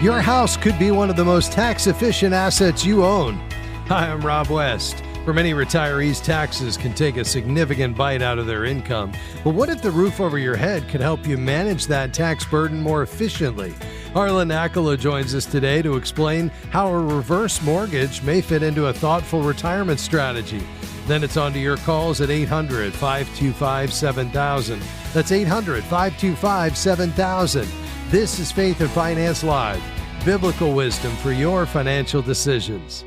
Your house could be one of the most tax-efficient assets you own. Hi, I'm Rob West. For many retirees, taxes can take a significant bite out of their income. But what if the roof over your head could help you manage that tax burden more efficiently? Harlan Accola joins us today to explain how a reverse mortgage may fit into a thoughtful retirement strategy. Then it's on to your calls at 800-525-7000. That's 800-525-7000. This is Faith and Finance Live, biblical wisdom for your financial decisions.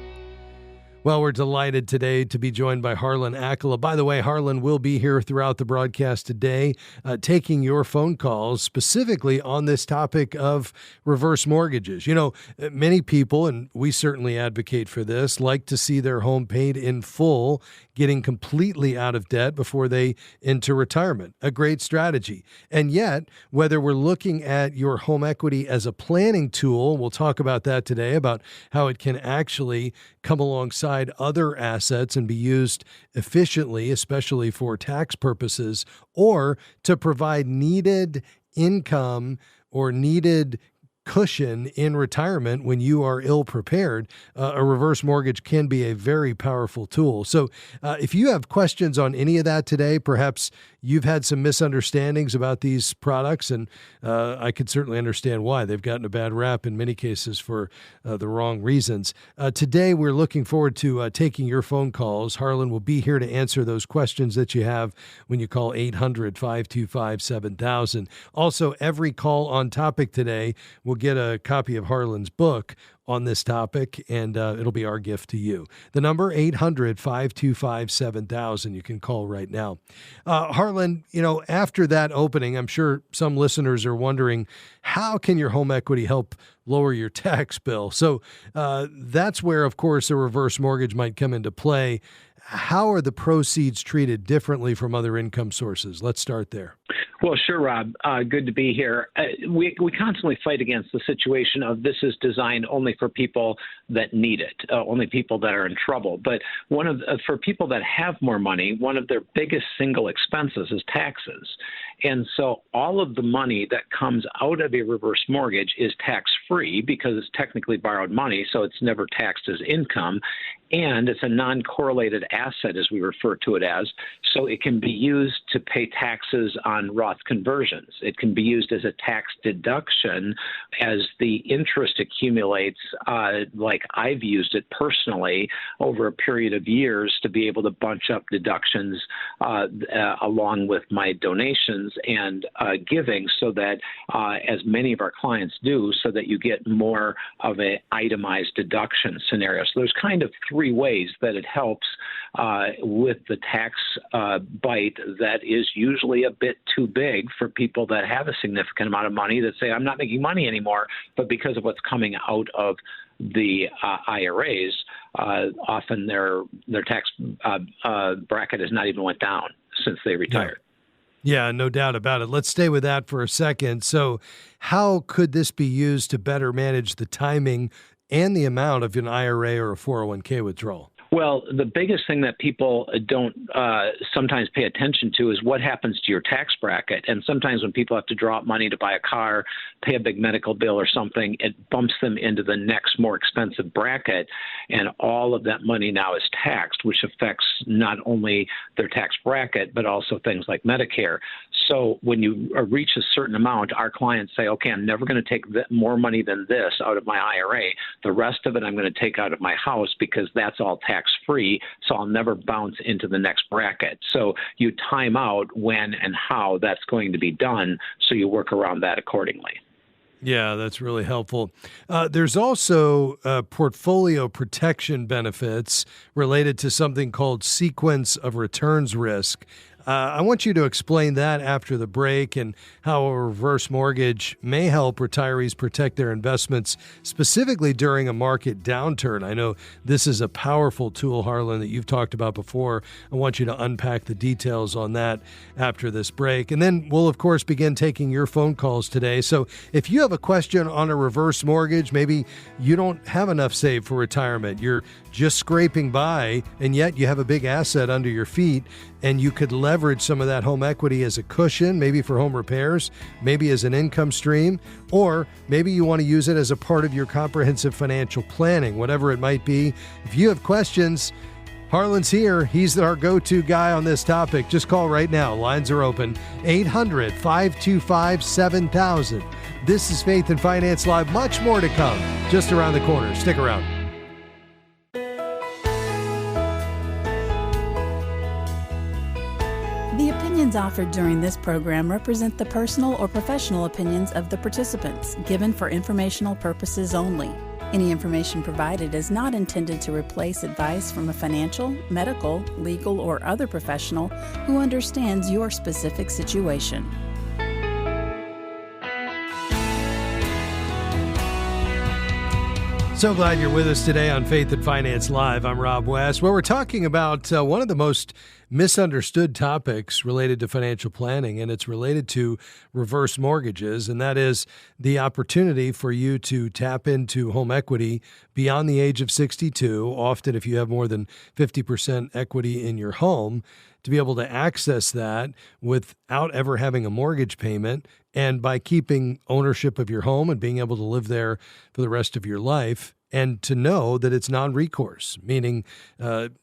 Well, we're delighted today to be joined by Harlan Accola. By the way, Harlan will be here throughout the broadcast today, taking your phone calls specifically on this topic of reverse mortgages. You know, many people, and we certainly advocate for this, like to see their home paid in full, getting completely out of debt before they enter retirement. A great strategy. And yet, whether we're looking at your home equity as a planning tool, we'll talk about that today, about how it can actually come alongside other assets and be used efficiently, especially for tax purposes, or to provide needed income or needed cushion in retirement when you are ill prepared. A reverse mortgage can be a very powerful tool. So if you have questions on any of that today, perhaps you've had some misunderstandings about these products, and I could certainly understand why. They've gotten a bad rap in many cases for the wrong reasons. Today, we're looking forward to taking your phone calls. Harlan will be here to answer those questions that you have when you call 800-525-7000. Also, every call on topic today will get a copy of Harlan's book on this topic, and it'll be our gift to you. The number, 800-525-7000. You can call right now. Harlan, you know, after that opening, I'm sure some listeners are wondering, how can your home equity help lower your tax bill? So that's where, of course, a reverse mortgage might come into play. How are the proceeds treated differently from other income sources? Let's start there. Well, sure, Rob. Good to be here. We constantly fight against the situation of this is designed only for people that need it, only people that are in trouble. But for people that have more money, one of their biggest single expenses is taxes. And so all of the money that comes out of a reverse mortgage is tax-free because it's technically borrowed money, so it's never taxed as income. And it's a non-correlated asset, as we refer to it as, so it can be used to pay taxes on Roth conversions. It can be used as a tax deduction as the interest accumulates, like I've used it personally over a period of years to be able to bunch up deductions along with my donations and giving, so that as many of our clients do, so that you get more of an itemized deduction scenario. So there's kind of three ways that it helps with the tax bite that is usually a bit too big for people that have a significant amount of money that say, I'm not making money anymore, but because of what's coming out of the IRAs, often their tax bracket has not even went down since they retired. Yeah, no doubt about it. Let's stay with that for a second. So how could this be used to better manage the timing and the amount of an IRA or a 401k withdrawal? Well, the biggest thing that people don't sometimes pay attention to is what happens to your tax bracket. And sometimes when people have to draw up money to buy a car, pay a big medical bill or something, it bumps them into the next more expensive bracket. And all of that money now is taxed, which affects not only their tax bracket, but also things like Medicare. So when you reach a certain amount, our clients say, okay, I'm never going to take more money than this out of my IRA. The rest of it I'm going to take out of my house because that's all tax-free, so I'll never bounce into the next bracket. So you time out when and how that's going to be done, so you work around that accordingly. Yeah, that's really helpful. There's also portfolio protection benefits related to something called sequence of returns risk. I want you to explain that after the break, and how a reverse mortgage may help retirees protect their investments, specifically during a market downturn. I know this is a powerful tool, Harlan, that you've talked about before. I want you to unpack the details on that after this break. And then we'll, of course, begin taking your phone calls today. So if you have a question on a reverse mortgage, maybe you don't have enough saved for retirement, you're just scraping by, and yet you have a big asset under your feet, and you could leverage some of that home equity as a cushion, maybe for home repairs, maybe as an income stream, or maybe you want to use it as a part of your comprehensive financial planning, whatever it might be. If you have questions, Harlan's here. He's our go-to guy on this topic. Just call right now. Lines are open. 800-525-7000. This is Faith and Finance Live. Much more to come just around the corner. Stick around. The opinions offered during this program represent the personal or professional opinions of the participants, given for informational purposes only. Any information provided is not intended to replace advice from a financial, medical, legal, or other professional who understands your specific situation. So glad you're with us today on Faith and Finance Live. I'm Rob West. Well, we're talking about one of the most misunderstood topics related to financial planning, and it's related to reverse mortgages, and that is the opportunity for you to tap into home equity beyond the age of 62, often if you have more than 50% equity in your home, to be able to access that without ever having a mortgage payment, and by keeping ownership of your home and being able to live there for the rest of your life, and to know that it's non-recourse, meaning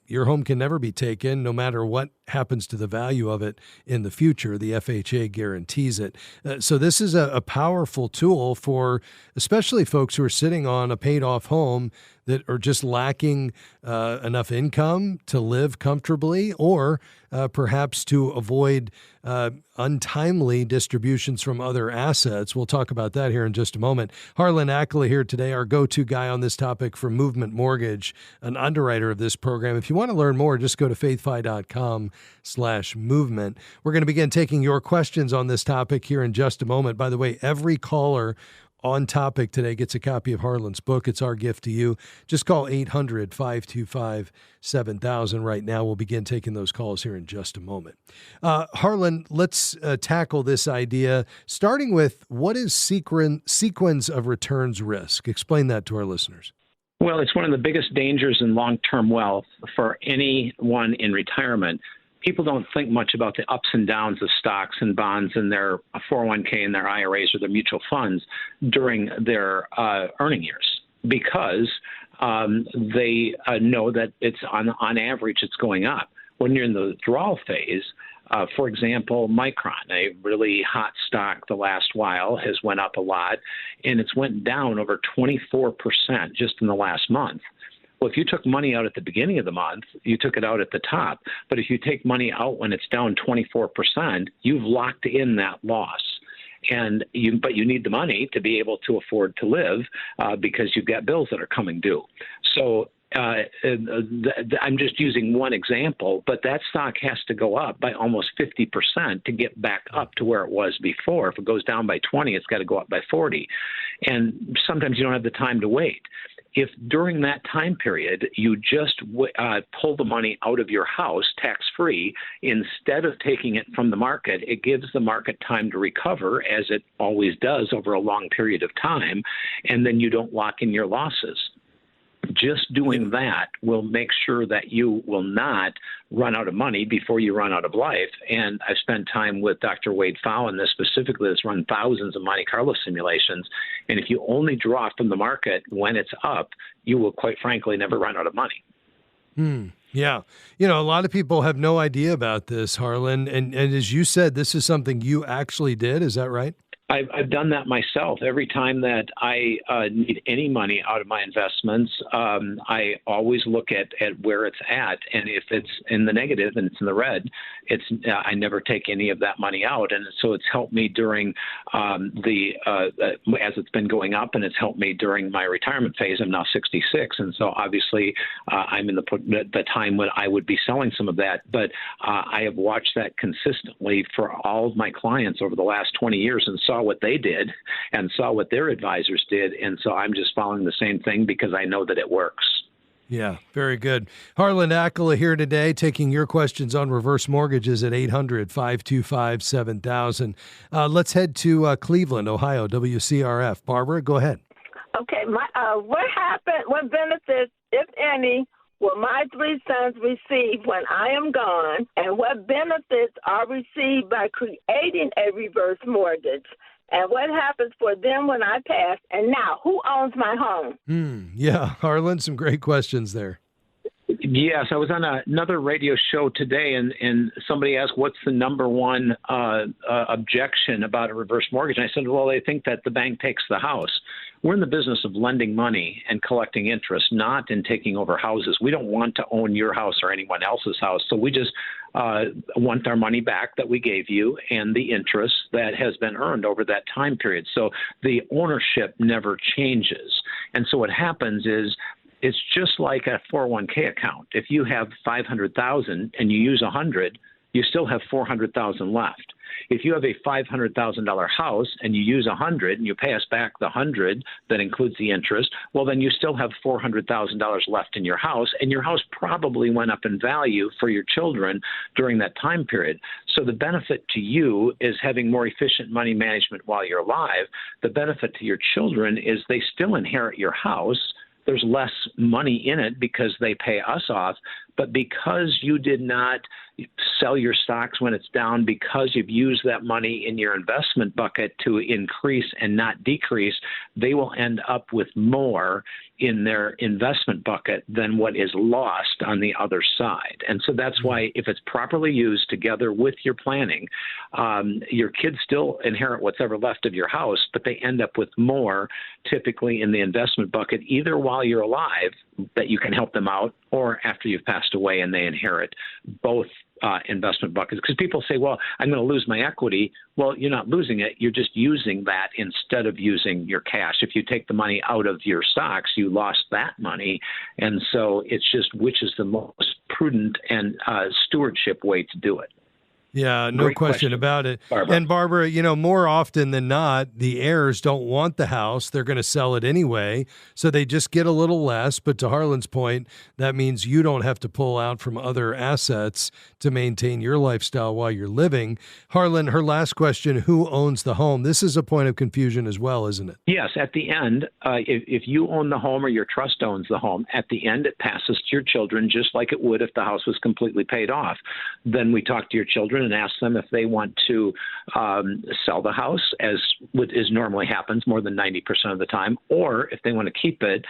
your home can never be taken no matter what happens to the value of it in the future. The FHA guarantees it. So this is a powerful tool for especially folks who are sitting on a paid-off home that are just lacking enough income to live comfortably, or perhaps to avoid untimely distributions from other assets. We'll talk about that here in just a moment. Harlan Accola here today, our go-to guy on this topic for Movement Mortgage, an underwriter of this program. If you want to learn more, just go to faithfi.com/movement. We're going to begin taking your questions on this topic here in just a moment. By the way, every caller on topic today gets a copy of Harlan's book. It's our gift to you. Just call 800-525-7000 right now. We'll begin taking those calls here in just a moment. Harlan, let's tackle this idea, starting with what is sequence of returns risk? Explain that to our listeners. Well, it's one of the biggest dangers in long-term wealth for anyone in retirement. People don't think much about the ups and downs of stocks and bonds in their 401k and their IRAs or their mutual funds during their earning years, because they know that it's on average it's going up. When you're in the withdrawal phase, for example, Micron, a really hot stock the last while, has went up a lot, and it's went down over 24% just in the last month. Well, if you took money out at the beginning of the month, you took it out at the top. But if you take money out when it's down 24%, you've locked in that loss. But you need the money to be able to afford to live because you've got bills that are coming due. So I'm just using one example, but that stock has to go up by almost 50% to get back up to where it was before. If it goes down by 20, it's got to go up by 40. And sometimes you don't have the time to wait. If during that time period you just pull the money out of your house tax-free, instead of taking it from the market, it gives the market time to recover, as it always does over a long period of time, and then you don't lock in your losses. Just doing that will make sure that you will not run out of money before you run out of life. And I've spent time with Dr. Wade Pfau on this specifically, that's run thousands of Monte Carlo simulations. And if you only draw from the market when it's up, you will quite frankly never run out of money. Yeah. A lot of people have no idea about this, Harlan. And as you said, this is something you actually did. Is that right? I've done that myself. Every time that I need any money out of my investments, I always look at where it's at. And if it's in the negative and it's in the red, I never take any of that money out. And so it's helped me during as it's been going up, and it's helped me during my retirement phase. I'm now 66. And so obviously I'm in the time when I would be selling some of that. But I have watched that consistently for all of my clients over the last 20 years and saw what they did and saw what their advisors did. And so I'm just following the same thing because I know that it works. Yeah, very good. Harlan Accola here today, taking your questions on reverse mortgages at 800-525-7000. Let's head to Cleveland, Ohio, WCRF. Barbara, go ahead. Okay. What benefits, if any, will my 3 sons receive when I am gone, and what benefits are received by creating a reverse mortgage? And what happens for them when I pass? And now, who owns my home? Yeah, Harlan, some great questions there. Yes, I was on another radio show today, and somebody asked, what's the number one objection about a reverse mortgage? And I said, well, they think that the bank takes the house. We're in the business of lending money and collecting interest, not in taking over houses. We don't want to own your house or anyone else's house. So we just want our money back that we gave you and the interest that has been earned over that time period. So the ownership never changes. And so what happens is, it's just like a 401k account. If you have $500,000 and you use 100, you still have $400,000 left. If you have a $500,000 house and you use 100 and you pay us back the 100 that includes the interest, well, then you still have $400,000 left in your house, and your house probably went up in value for your children during that time period. So the benefit to you is having more efficient money management while you're alive. The benefit to your children is they still inherit your house. There's less money in it because they pay us off, but because you did not sell your stocks when it's down, because you've used that money in your investment bucket to increase and not decrease, they will end up with more in their investment bucket than what is lost on the other side. And so that's why, if it's properly used together with your planning, your kids still inherit what's ever left of your house, but they end up with more typically in the investment bucket, either while you're alive that you can help them out, or after you've passed away and they inherit both investment buckets. Because people say, well, I'm going to lose my equity. Well, you're not losing it. You're just using that instead of using your cash. If you take the money out of your stocks, you lost that money. And so it's just which is the most prudent and stewardship way to do it. Yeah, no question about it. Barbara. And Barbara, more often than not, the heirs don't want the house. They're going to sell it anyway, so they just get a little less. But to Harlan's point, that means you don't have to pull out from other assets to maintain your lifestyle while you're living. Harlan, her last question, who owns the home? This is a point of confusion as well, isn't it? Yes, at the end, if you own the home or your trust owns the home, at the end it passes to your children just like it would if the house was completely paid off. Then we talk to your children and ask them if they want to sell the house, as normally happens more than 90% of the time, or if they want to keep it,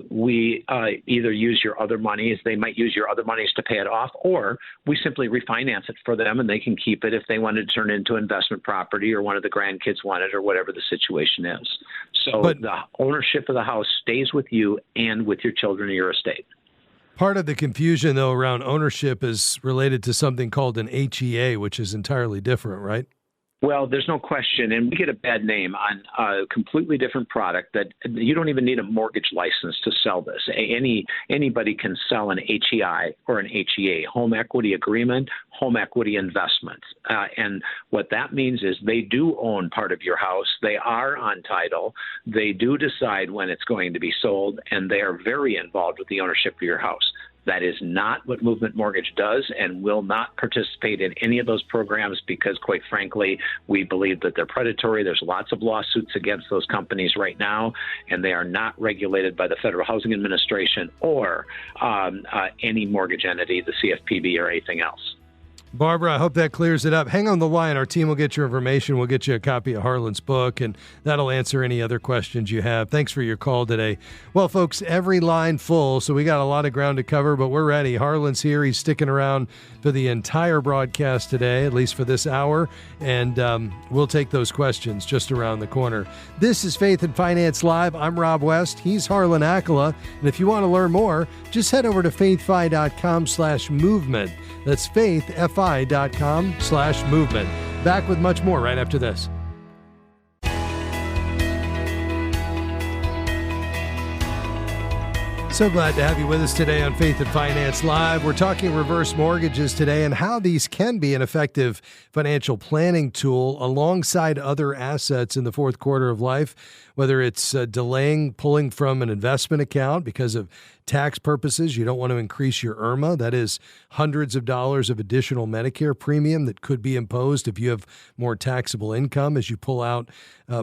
we either use your other monies, they might use your other monies to pay it off, or we simply refinance it for them and they can keep it if they wanted to turn it into investment property or one of the grandkids want it or whatever the situation is. So the ownership of the house stays with you and with your children or your estate. Part of the confusion, though, around ownership is related to something called an HEA, which is entirely different, right? Well, there's no question, and we get a bad name on a completely different product that you don't even need a mortgage license to sell this. Anybody can sell an HEI or an HEA, home equity agreement, home equity investment. And what that means is they do own part of your house. They are on title. They do decide when it's going to be sold, and they are very involved with the ownership of your house. That is not what Movement Mortgage does, and will not participate in any of those programs because, quite frankly, we believe that they're predatory. There's lots of lawsuits against those companies right now, and they are not regulated by the Federal Housing Administration or any mortgage entity, the CFPB or anything else. Barbara, I hope that clears it up. Hang on the line. Our team will get your information. We'll get you a copy of Harlan's book, and that'll answer any other questions you have. Thanks for your call today. Well, folks, every line full, so we got a lot of ground to cover, but we're ready. Harlan's here. He's sticking around for the entire broadcast today, at least for this hour, and we'll take those questions just around the corner. This is Faith and Finance Live. I'm Rob West. He's Harlan Accola, and if you want to learn more, just head over to faithfi.com/movement. That's faithfi.com/movement. Back with much more right after this. So glad to have you with us today on Faith and Finance Live. We're talking reverse mortgages today and how these can be an effective financial planning tool alongside other assets in the fourth quarter of life, whether it's delaying pulling from an investment account because of tax purposes, you don't want to increase your IRMA. That is hundreds of dollars of additional Medicare premium that could be imposed if you have more taxable income as you pull out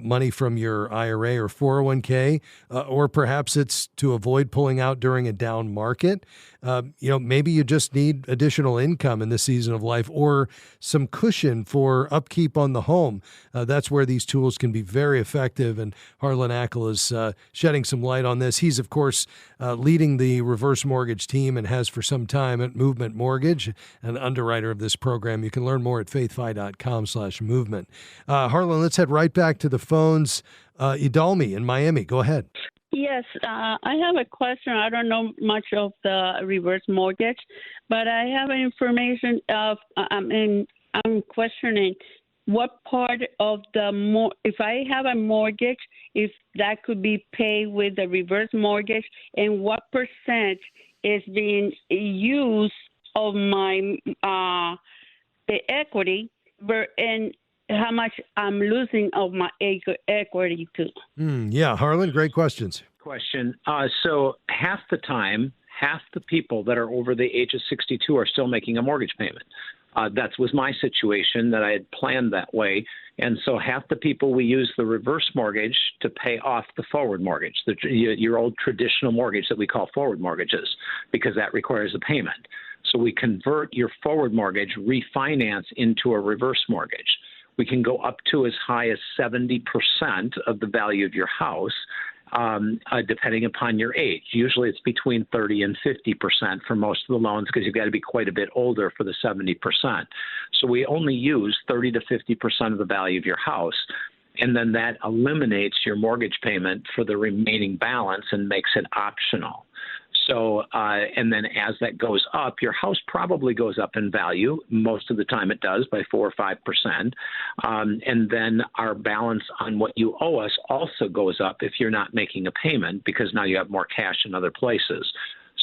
money from your IRA or 401k, or perhaps it's to avoid pulling out during a down market. Maybe you just need additional income in this season of life or some cushion for upkeep on the home. That's where these tools can be very effective. And Harlan Accola is shedding some light on this. He's, of course, leading the reverse mortgage team and has for some time at Movement Mortgage, an underwriter of this program. You can learn more at faithfi.com/movement. Harlan, let's head right back to the phones. Idalmi in Miami, go ahead. Yes, I have a question. I don't know much of the reverse mortgage, but I have information of, I'm questioning what part of if I have a mortgage, if that could be paid with the reverse mortgage, and what percent is being used of my the equity, and how much I'm losing of my equity too. Yeah, Harlan, great questions. So half the time, half the people that are over the age of 62 are still making a mortgage payment. That was my situation, that I had planned that way. And so half the people, we use the reverse mortgage to pay off the forward mortgage, your old traditional mortgage that we call forward mortgages, because that requires a payment. So we convert your forward mortgage, refinance into a reverse mortgage. We can go up to as high as 70% of the value of your house, depending upon your age. Usually it's between 30 and 50% for most of the loans, because you've got to be quite a bit older for the 70%. So we only use 30 to 50% of the value of your house. And then that eliminates your mortgage payment for the remaining balance and makes it optional. So, and then as that goes up, your house probably goes up in value. Most of the time it does, by 4 or 5%. And then our balance on what you owe us also goes up if you're not making a payment, because now you have more cash in other places.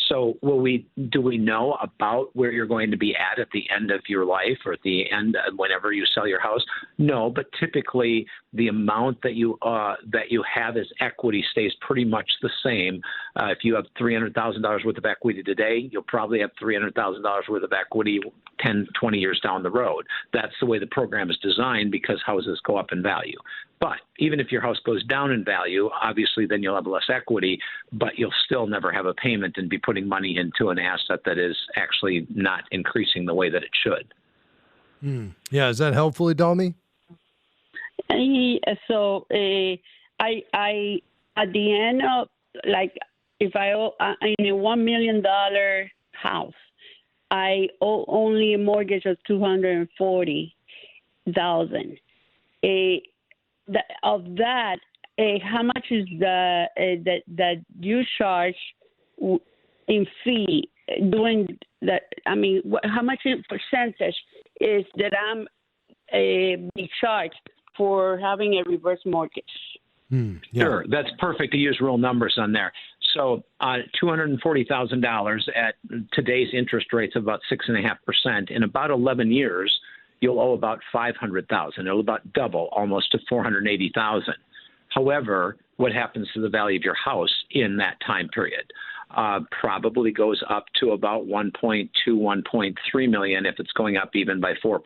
So do we know about where you're going to be at the end of your life, or at the end whenever you sell your house? No, but typically the amount that you have as equity stays pretty much the same. If you have $300,000 worth of equity today, you'll probably have $300,000 worth of equity 10, 20 years down the road. That's the way the program is designed, because houses go up in value. But even if your house goes down in value, obviously then you'll have less equity, but you'll still never have a payment and be putting money into an asset that is actually not increasing the way that it should. Yeah, is that helpful, Idalmi? So I at the end of, like, if I owe in a $1 million house, I owe only a mortgage of $240,000. Of that, how much is that you charge in fee doing that? I mean, how much percentage is that I'm be charged for having a reverse mortgage? Yeah. Sure, that's perfect to use real numbers on there. So $240,000 at today's interest rates of about 6.5%. In about 11 years, you'll owe about $500,000. It'll about double, almost to $480,000. However, what happens to the value of your house in that time period? Probably goes up to about 1.2, 1.3 million if it's going up even by 4%.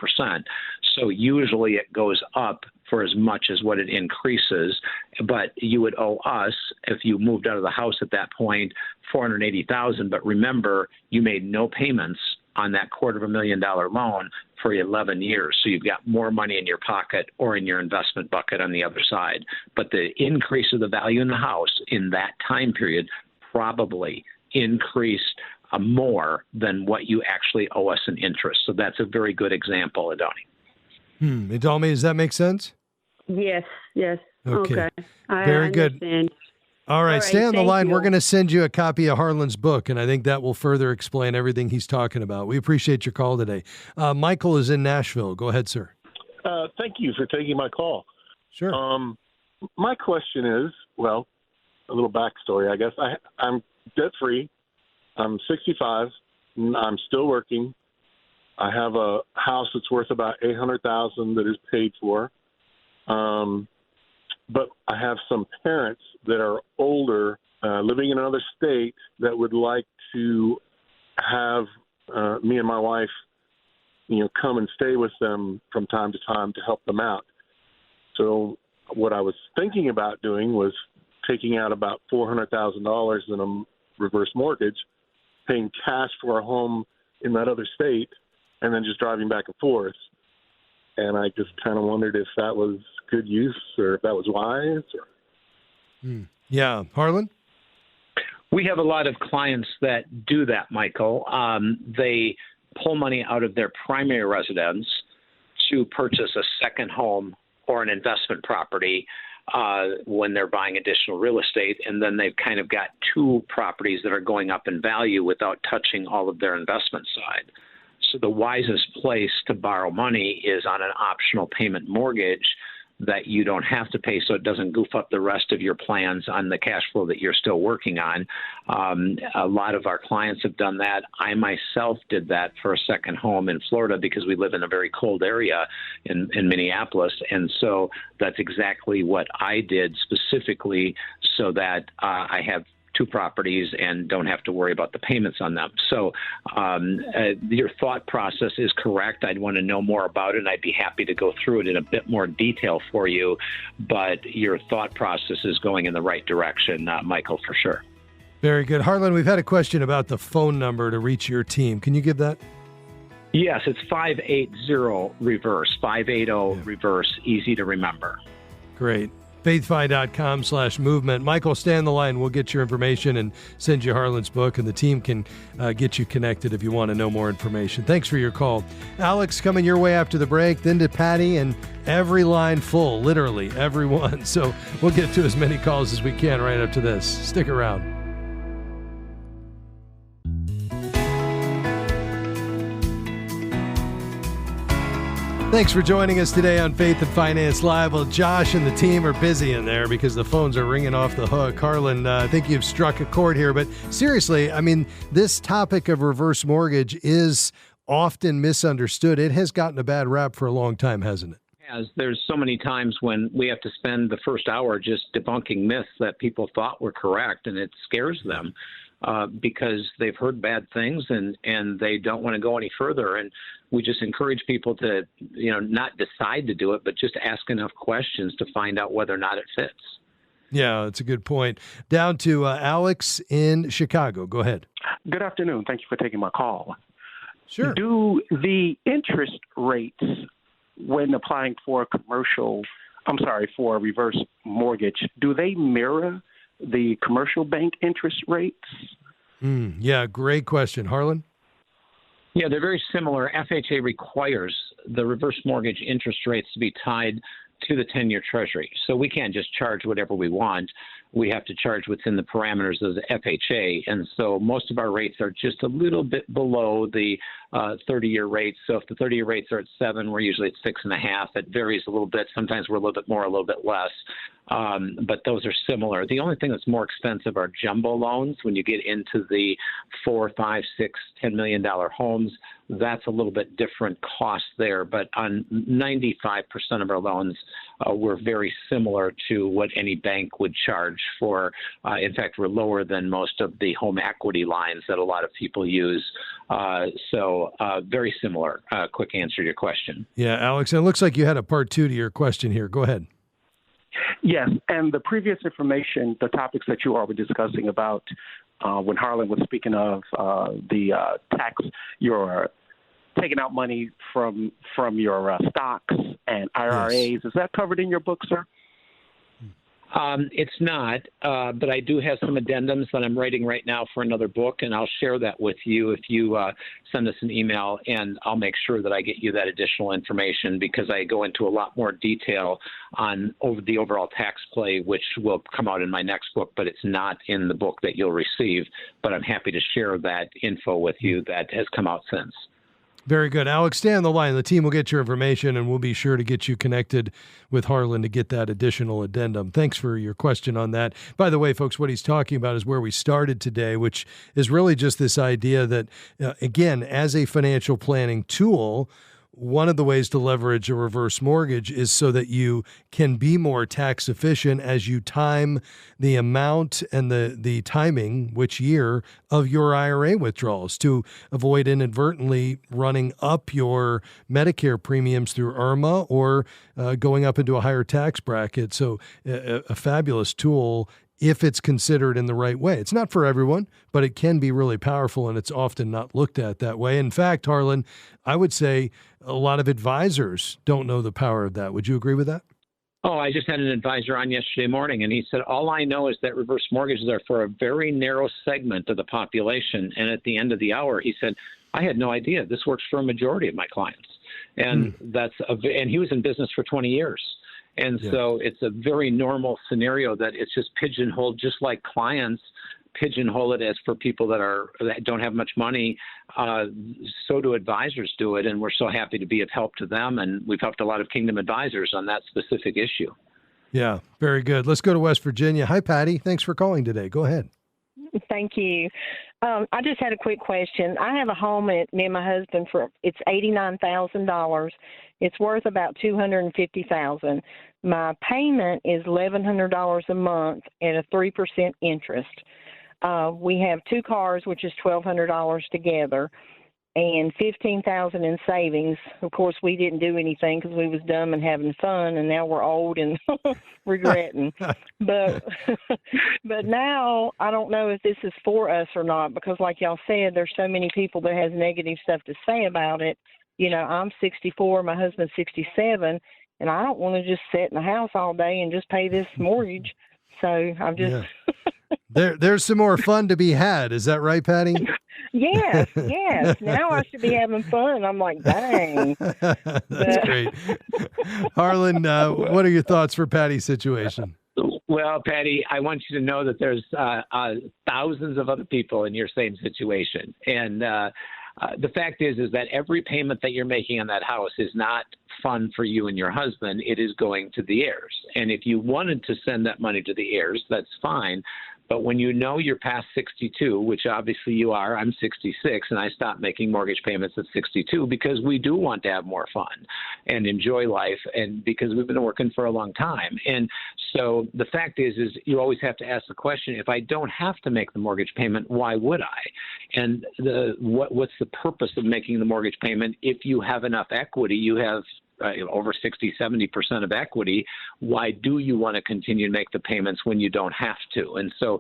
So usually it goes up for as much as what it increases, but you would owe us, if you moved out of the house at that point, $480,000. But remember, you made no payments on that $250,000 loan for 11 years. So you've got more money in your pocket or in your investment bucket on the other side. But the increase of the value in the house in that time period probably increased more than what you actually owe us in interest. So that's a very good example, Idalmi. Idalmi, does that make sense? Yes. Okay. Very good. All right, stay on the line. We're going to send you a copy of Harlan's book, and I think that will further explain everything he's talking about. We appreciate your call today. Michael is in Nashville. Go ahead, sir. Thank you for taking my call. Sure. My question is, well, a little backstory, I guess. I'm debt-free. I'm 65. I'm still working. I have a house that's worth about $800,000 that is paid for. But I have some parents that are older living in another state that would like to have me and my wife, come and stay with them from time to time to help them out. So what I was thinking about doing was taking out about $400,000 in a reverse mortgage, paying cash for a home in that other state, and then just driving back and forth. And I just kind of wondered if that was good use or if that was wise. Yeah. Harlan? We have a lot of clients that do that, Michael. They pull money out of their primary residence to purchase a second home or an investment property when they're buying additional real estate, and then they've kind of got two properties that are going up in value without touching all of their investment side. So the wisest place to borrow money is on an optional payment mortgage that you don't have to pay, so it doesn't goof up the rest of your plans on the cash flow that you're still working on. A lot of our clients have done that. I myself did that for a second home in Florida because we live in a very cold area in Minneapolis, and so that's exactly what I did specifically so that I have two properties and don't have to worry about the payments on them. So your thought process is correct. I'd want to know more about it, and I'd be happy to go through it in a bit more detail for you. But your thought process is going in the right direction, Michael, for sure. Very good. Harlan, we've had a question about the phone number to reach your team. Can you give that? Yes, it's 580-REVERSE, 580-REVERSE, easy to remember. Great. faithfi.com/movement. Michael, stay on the line. We'll get your information and send you Harlan's book, and the team can get you connected if you want to know more information. Thanks for your call. Alex, coming your way after the break, then to Patty, and every line full, literally every one. So we'll get to as many calls as we can right after this. Stick around. Thanks for joining us today on Faith and Finance Live. Well, Josh and the team are busy in there because the phones are ringing off the hook. Harlan, I think you've struck a chord here, but seriously, I mean, this topic of reverse mortgage is often misunderstood. It has gotten a bad rap for a long time, hasn't it? There's so many times when we have to spend the first hour just debunking myths that people thought were correct, and it scares them because they've heard bad things and they don't want to go any further. And we just encourage people to, not decide to do it, but just ask enough questions to find out whether or not it fits. Yeah, that's a good point. Down to Alex in Chicago. Go ahead. Good afternoon. Thank you for taking my call. Sure. Do the interest rates when applying for for a reverse mortgage, do they mirror the commercial bank interest rates? Yeah, great question. Harlan? Yeah, they're very similar. FHA requires the reverse mortgage interest rates to be tied to the 10-year Treasury. So we can't just charge whatever we want. We have to charge within the parameters of the FHA. And so most of our rates are just a little bit below the 30-year rates. So if the 30-year rates are at 7, we're usually at 6.5. It varies a little bit. Sometimes we're a little bit more, a little bit less. But those are similar. The only thing that's more expensive are jumbo loans. When you get into the $4, $5, $6, $10 million homes, that's a little bit different cost there. But on 95% of our loans, we're very similar to what any bank would charge for. In fact, we're lower than most of the home equity lines that a lot of people use. So very similar. Quick answer to your question. Yeah, Alex, it looks like you had a part 2 to your question here. Go ahead. Yes, and the previous information, the topics that you all were discussing about when Harlan was speaking of the tax, you're taking out money from your stocks and IRAs. Yes. Is that covered in your book, sir? It's not, but I do have some addendums that I'm writing right now for another book, and I'll share that with you if you send us an email, and I'll make sure that I get you that additional information because I go into a lot more detail on the overall tax play, which will come out in my next book, but it's not in the book that you'll receive. But I'm happy to share that info with you that has come out since. Very good. Alex, stay on the line. The team will get your information, and we'll be sure to get you connected with Harlan to get that additional addendum. Thanks for your question on that. By the way, folks, what he's talking about is where we started today, which is really just this idea that, again, as a financial planning tool, one of the ways to leverage a reverse mortgage is so that you can be more tax efficient as you time the amount and the timing, which year, of your IRA withdrawals to avoid inadvertently running up your Medicare premiums through IRMA or going up into a higher tax bracket. So a fabulous tool if it's considered in the right way. It's not for everyone, but it can be really powerful, and it's often not looked at that way. In fact, Harlan, I would say a lot of advisors don't know the power of that. Would you agree with that? Oh, I just had an advisor on yesterday morning, and he said, all I know is that reverse mortgages are for a very narrow segment of the population. And at the end of the hour, he said, I had no idea. This works for a majority of my clients. And and he was in business for 20 years. And so it's a very normal scenario that it's just pigeonholed, just like clients pigeonhole it as for people that don't have much money. So do advisors do it. And we're so happy to be of help to them. And we've helped a lot of Kingdom advisors on that specific issue. Yeah, very good. Let's go to West Virginia. Hi, Patty. Thanks for calling today. Go ahead. Thank you. I just had a quick question. I have a home at me and my husband it's $89,000. It's worth about $250,000. My payment is $1,100 a month at a 3% interest. We have 2 cars, which is $1,200 together, and $15,000 in savings. Of course, we didn't do anything because we was dumb and having fun, and now we're old and regretting. But now I don't know if this is for us or not, because like y'all said, there's so many people that has negative stuff to say about it. You know, I'm 64, my husband's 67, and I don't want to just sit in the house all day and just pay this mortgage. So I'm just there's some more fun to be had. Is that right, Patty? Yes. Now I should be having fun. I'm like, dang. That's great. Harlan, what are your thoughts for Patty's situation? Well, Patty, I want you to know that there's thousands of other people in your same situation. And the fact is that every payment that you're making on that house is not fun for you and your husband. It is going to the heirs. And if you wanted to send that money to the heirs, that's fine. But when you know you're past 62, which obviously you are, I'm 66, and I stopped making mortgage payments at 62 because we do want to have more fun and enjoy life, and because we've been working for a long time. And so the fact is you always have to ask the question, if I don't have to make the mortgage payment, why would I? And what's the purpose of making the mortgage payment? If you have enough equity, you have over 60-70% of equity, why do you want to continue to make the payments when you don't have to? And so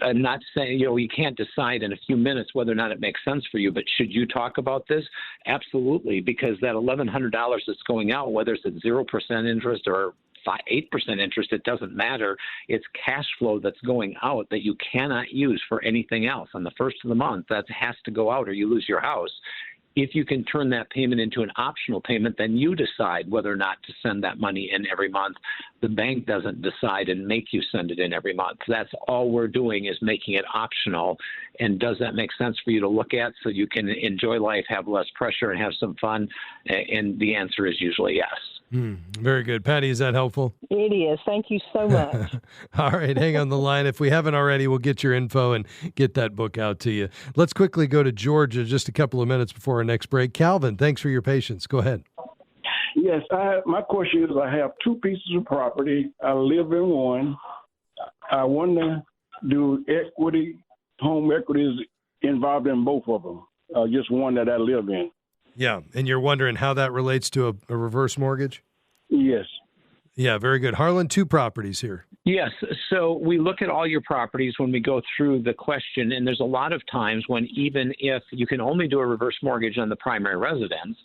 I'm not saying, you can't decide in a few minutes whether or not it makes sense for you, but should you talk about this? Absolutely, because that $1,100 that's going out, whether it's at 0% interest or 8% interest, it doesn't matter. It's cash flow that's going out that you cannot use for anything else. On the first of the month, that has to go out or you lose your house. If you can turn that payment into an optional payment, then you decide whether or not to send that money in every month. The bank doesn't decide and make you send it in every month. That's all we're doing is making it optional. And does that make sense for you to look at so you can enjoy life, have less pressure, and have some fun? And the answer is usually yes. Very good. Patty, is that helpful? It is. Thank you so much. All right, hang on the line. If we haven't already, we'll get your info and get that book out to you. Let's quickly go to Georgia just a couple of minutes before our next break. Calvin, thanks for your patience. Go ahead. Yes, my question is I have 2 pieces of property. I live in one. I wonder, do home equity is involved in both of them? Just one that I live in. Yeah, and you're wondering how that relates to a reverse mortgage? Yes. Yeah, very good. Harlan, 2 properties here. Yes. So we look at all your properties when we go through the question, and there's a lot of times when even if you can only do a reverse mortgage on the primary residence,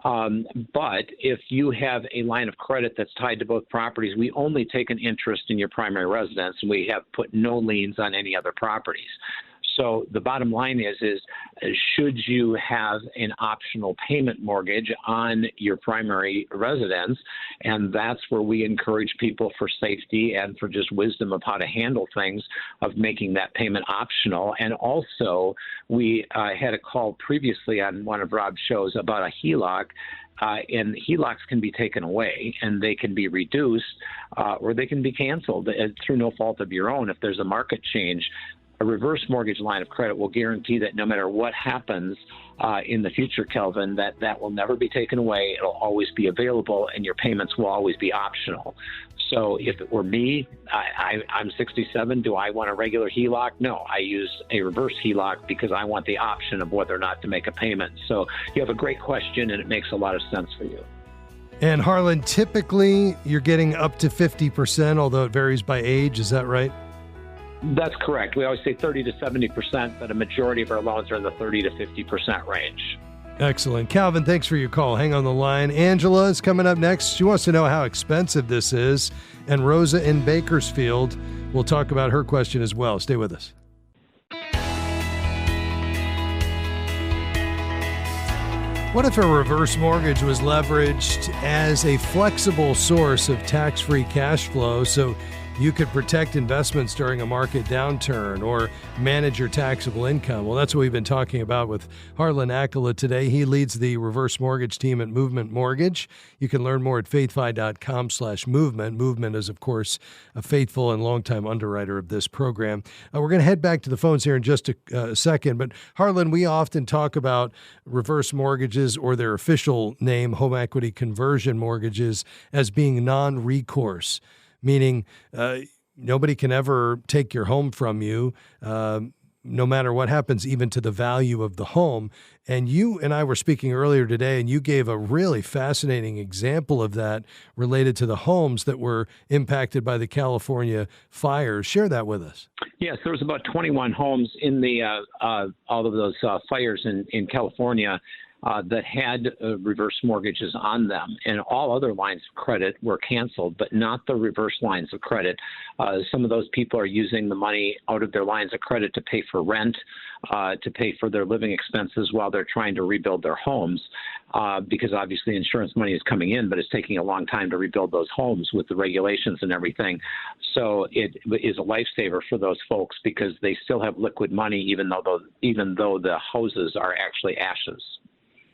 but if you have a line of credit that's tied to both properties, we only take an interest in your primary residence, and we have put no liens on any other properties. So the bottom line is should you have an optional payment mortgage on your primary residence? And that's where we encourage people for safety and for just wisdom of how to handle things of making that payment optional. And also we had a call previously on one of Rob's shows about a HELOC. And HELOCs can be taken away and they can be reduced or they can be canceled through no fault of your own if there's a market change A reverse mortgage line of credit will guarantee that no matter what happens in the future, Kelvin, that will never be taken away. It'll always be available, and your payments will always be optional. So if it were me, I'm 67. Do I want a regular HELOC? No, I use a reverse HELOC because I want the option of whether or not to make a payment. So you have a great question, and it makes a lot of sense for you. And Harlan, typically you're getting up to 50%, although it varies by age. Is that right? That's correct. We always say 30 to 70%, but a majority of our loans are in the 30 to 50% range. Excellent. Calvin, thanks for your call. Hang on the line. Angela is coming up next. She wants to know how expensive this is. And Rosa in Bakersfield will talk about her question as well. Stay with us. What if a reverse mortgage was leveraged as a flexible source of tax-free cash flow so you could protect investments during a market downturn or manage your taxable income? Well, that's what we've been talking about with Harlan Accola today. He leads the reverse mortgage team at Movement Mortgage. You can learn more at faithfi.com/movement. Movement is, of course, a faithful and longtime underwriter of this program. We're going to head back to the phones here in just a second. But Harlan, we often talk about reverse mortgages, or their official name, home equity conversion mortgages, as being non-recourse, meaning nobody can ever take your home from you, no matter what happens, even to the value of the home. And you and I were speaking earlier today, and you gave a really fascinating example of that related to the homes that were impacted by the California fires. Share that with us. Yes, there was about 21 homes in the all of those fires in California that had reverse mortgages on them, and all other lines of credit were canceled, but not the reverse lines of credit. Some of those people are using the money out of their lines of credit to pay for rent, to pay for their living expenses while they're trying to rebuild their homes, because obviously insurance money is coming in, but it's taking a long time to rebuild those homes with the regulations and everything. So it is a lifesaver for those folks because they still have liquid money, even though the houses are actually ashes.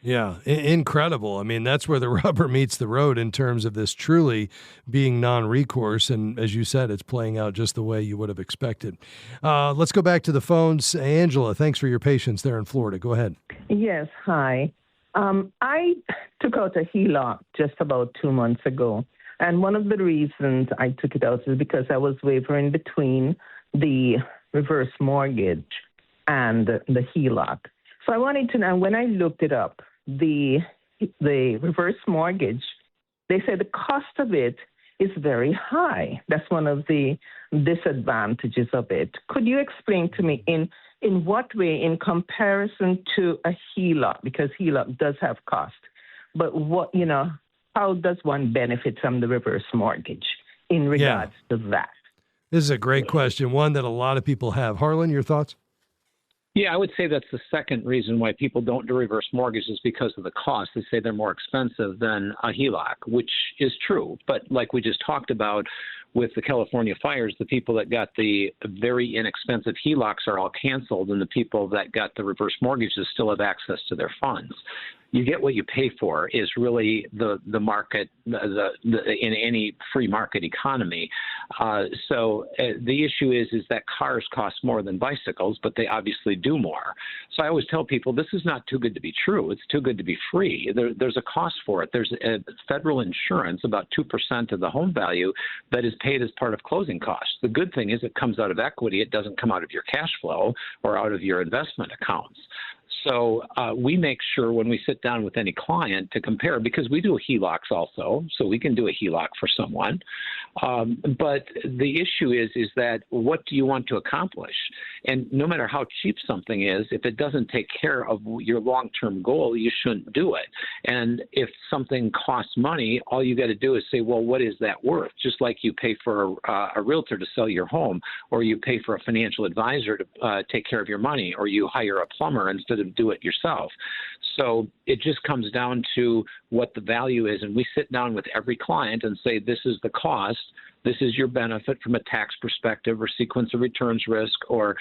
Yeah, incredible. I mean, that's where the rubber meets the road in terms of this truly being non-recourse. And as you said, it's playing out just the way you would have expected. Let's go back to the phones. Angela, thanks for your patience there in Florida. Go ahead. Yes, hi. I took out a HELOC just about 2 months ago. And one of the reasons I took it out is because I was wavering between the reverse mortgage and the HELOC. So I wanted to know, when I looked it up, the reverse mortgage, they said the cost of it is very high. That's one of the disadvantages of it. Could you explain to me in what way, in comparison to a HELOC, because HELOC does have cost, but how does one benefit from the reverse mortgage in regards to that? This is a great question, one that a lot of people have. Harlan, your thoughts? Yeah, I would say that's the second reason why people don't do reverse mortgages, because of the cost. They say they're more expensive than a HELOC, which is true. But like we just talked about with the California fires, the people that got the very inexpensive HELOCs are all canceled, and the people that got the reverse mortgages still have access to their funds. You get what you pay for is really the market in any free market economy. So the issue is that cars cost more than bicycles, but they obviously do more. So I always tell people this is not too good to be true. It's too good to be free. There's a cost for it. There's a federal insurance, about 2% of the home value, that is paid as part of closing costs. The good thing is it comes out of equity. It doesn't come out of your cash flow or out of your investment accounts. So we make sure when we sit down with any client to compare, because we do HELOCs also, so we can do a HELOC for someone. But the issue is that what do you want to accomplish? And no matter how cheap something is, if it doesn't take care of your long-term goal, you shouldn't do it. And if something costs money, all you got to do is say, well, what is that worth? Just like you pay for a realtor to sell your home, or you pay for a financial advisor to take care of your money, or you hire a plumber instead of do it yourself. So it just comes down to what the value is. And we sit down with every client and say, this is the cost. This is your benefit from a tax perspective, or sequence of returns risk, or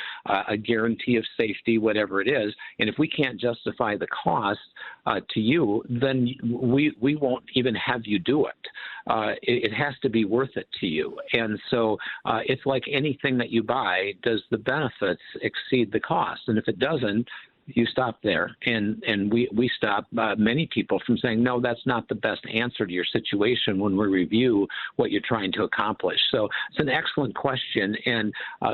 a guarantee of safety, whatever it is. And if we can't justify the cost to you, then we won't even have you do it. it has to be worth it to you. And so it's like anything that you buy, does the benefits exceed the cost? And if it doesn't, you stop there. And we stop many people from saying, no, that's not the best answer to your situation when we review what you're trying to accomplish. So it's an excellent question. And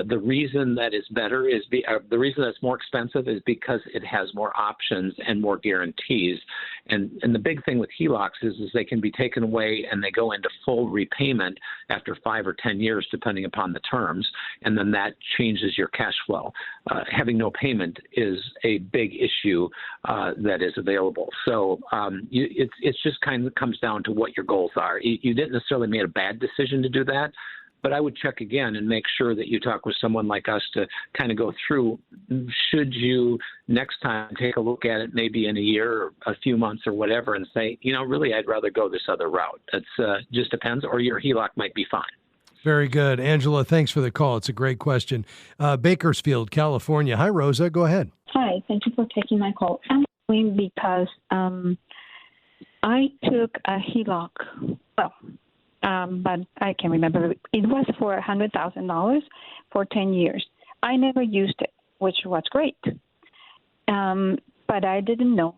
the reason that it's better is the reason that's more expensive is because it has more options and more guarantees. And the big thing with HELOCs is they can be taken away and they go into full repayment after 5 or 10 years, depending upon the terms. And then that changes your cash flow. Having no payment is a big issue that is available. So it's just kind of comes down to what your goals are. You didn't necessarily make a bad decision to do that, but I would check again and make sure that you talk with someone like us to kind of go through, should you next time take a look at it maybe in a year or a few months or whatever and say, really, I'd rather go this other route. It's just depends, or your HELOC might be fine. Very good. Angela, thanks for the call. It's a great question. Bakersfield, California. Hi, Rosa. Go ahead. Hi. Thank you for taking my call. I'm calling because I took a HELOC. But I can't remember. It was for $100,000 for 10 years. I never used it, which was great. But I didn't know.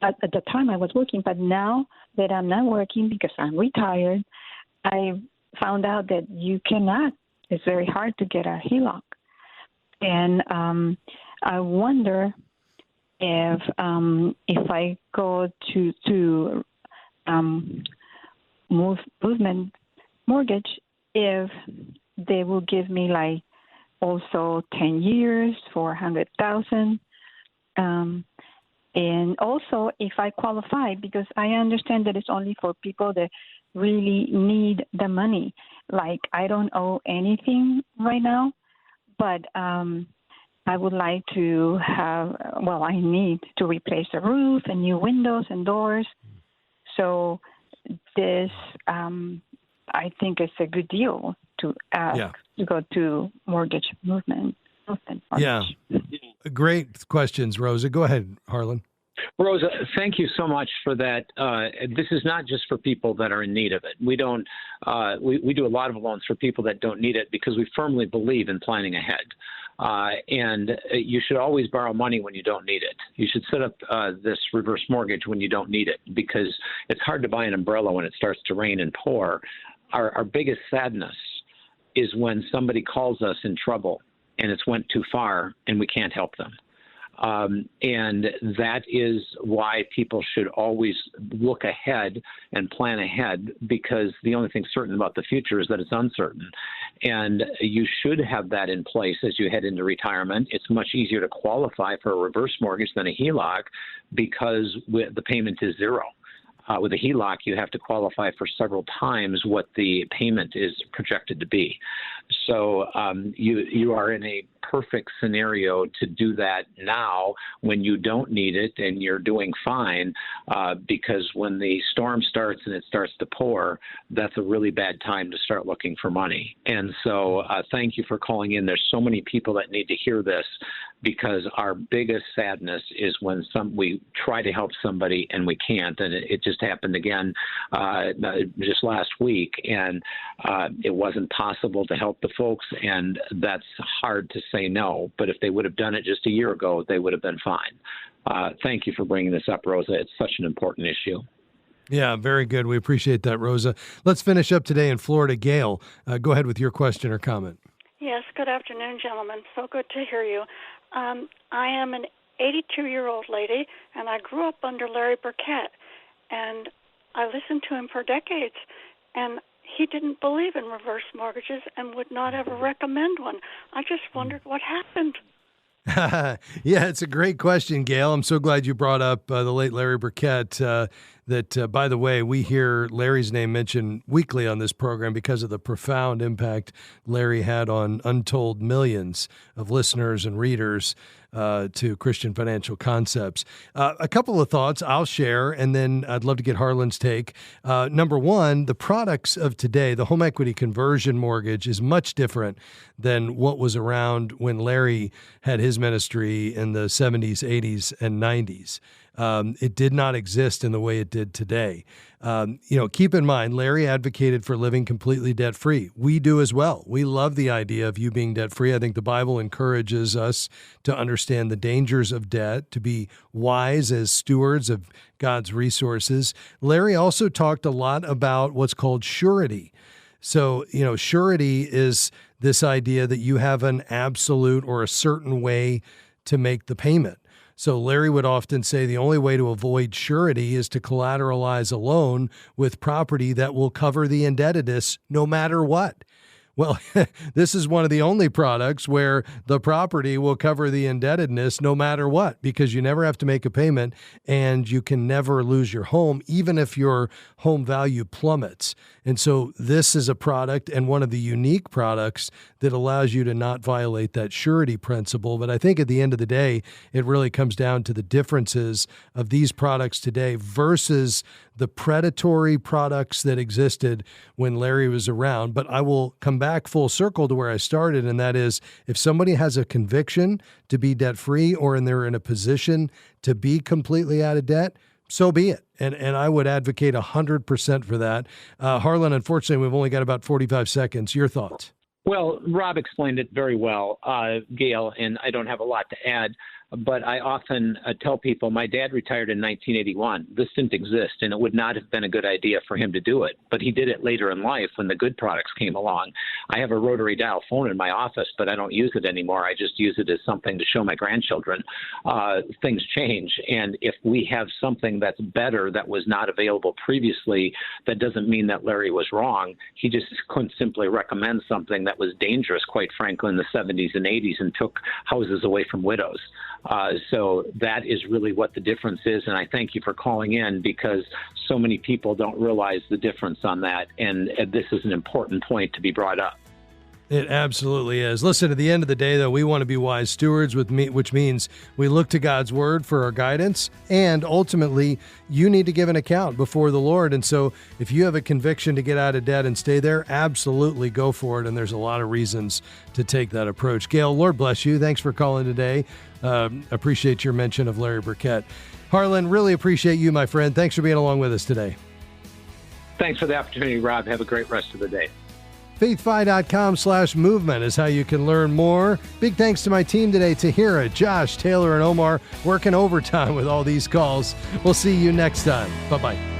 At the time I was working, but now that I'm not working because I'm retired, I found out that you cannot. It's very hard to get a HELOC. And I wonder if I go to movement mortgage, if they will give me like also 10 years for $100,000, and also if I qualify, because I understand that it's only for people that really need the money. Like I don't owe anything right now, but I would like to have. I need to replace the roof and new windows and doors. So this, I think it's a good deal to ask to go to mortgage movement. Yeah. Great questions, Rosa. Go ahead, Harlan. Rosa, thank you so much for that. This is not just for people that are in need of it. We don't. We do a lot of loans for people that don't need it because we firmly believe in planning ahead. And you should always borrow money when you don't need it. You should set up this reverse mortgage when you don't need it, because it's hard to buy an umbrella when it starts to rain and pour. Our biggest sadness is when somebody calls us in trouble and it's went too far and we can't help them. And that is why people should always look ahead and plan ahead, because the only thing certain about the future is that it's uncertain. And you should have that in place as you head into retirement. It's much easier to qualify for a reverse mortgage than a HELOC because the payment is zero. With a HELOC, you have to qualify for several times what the payment is projected to be. So you are in a perfect scenario to do that now when you don't need it and you're doing fine, because when the storm starts and it starts to pour, that's a really bad time to start looking for money. And so thank you for calling in. There's so many people that need to hear this, because our biggest sadness is when we try to help somebody and we can't. And it just happened again just last week, and it wasn't possible to help the folks, and that's hard to say no. But if they would have done it just a year ago, they would have been fine. Thank you for bringing this up, Rosa. It's such an important issue. Yeah, very good. We appreciate that, Rosa. Let's finish up today in Florida. Gail, go ahead with your question or comment. Yes, good afternoon, gentlemen. So good to hear you. I am an 82-year-old lady, and I grew up under Larry Burkett, and I listened to him for decades, and he didn't believe in reverse mortgages and would not ever recommend one. I just wondered what happened. Yeah, it's a great question, Gail. I'm so glad you brought up the late Larry Burkett. By the way, we hear Larry's name mentioned weekly on this program because of the profound impact Larry had on untold millions of listeners and readers to Christian Financial Concepts. A couple of thoughts I'll share, and then I'd love to get Harlan's take. Number one, the products of today, the home equity conversion mortgage, is much different than what was around when Larry had his ministry in the 70s, 80s, and 90s. It did not exist in the way it did today. Keep in mind, Larry advocated for living completely debt-free. We do as well. We love the idea of you being debt-free. I think the Bible encourages us to understand the dangers of debt, to be wise as stewards of God's resources. Larry also talked a lot about what's called surety. So, surety is this idea that you have an absolute or a certain way to make the payment. So Larry would often say the only way to avoid surety is to collateralize a loan with property that will cover the indebtedness no matter what. Well, this is one of the only products where the property will cover the indebtedness no matter what, because you never have to make a payment and you can never lose your home, even if your home value plummets. And so this is a product and one of the unique products that allows you to not violate that surety principle. But I think at the end of the day, it really comes down to the differences of these products today versus the predatory products that existed when Larry was around. But I will come back full circle to where I started, and that is if somebody has a conviction to be debt-free or they're in a position to be completely out of debt, so be it. And I would advocate 100% for that. Harlan, unfortunately, we've only got about 45 seconds. Your thoughts? Well, Rob explained it very well, Gail, and I don't have a lot to add. But I often tell people my dad retired in 1981. This didn't exist, and it would not have been a good idea for him to do it. But he did it later in life when the good products came along. I have a rotary dial phone in my office, but I don't use it anymore. I just use it as something to show my grandchildren. Things change, and if we have something that's better that was not available previously, that doesn't mean that Larry was wrong. He just couldn't simply recommend something that was dangerous, quite frankly, in the 70s and 80s and took houses away from widows. So that is really what the difference is. And I thank you for calling in because so many people don't realize the difference on that. And this is an important point to be brought up. It absolutely is. Listen, at the end of the day, though, we want to be wise stewards, which means we look to God's word for our guidance. And ultimately, you need to give an account before the Lord. And so if you have a conviction to get out of debt and stay there, absolutely go for it. And there's a lot of reasons to take that approach. Gail, Lord bless you. Thanks for calling today. Appreciate your mention of Larry Burkett. Harlan, really appreciate you, my friend. Thanks for being along with us today. Thanks for the opportunity, Rob. Have a great rest of the day. faithfi.com/movement is how you can learn more. Big thanks to my team today, Tahira, Josh, Taylor, and Omar, working overtime with all these calls. We'll see you next time. Bye-bye.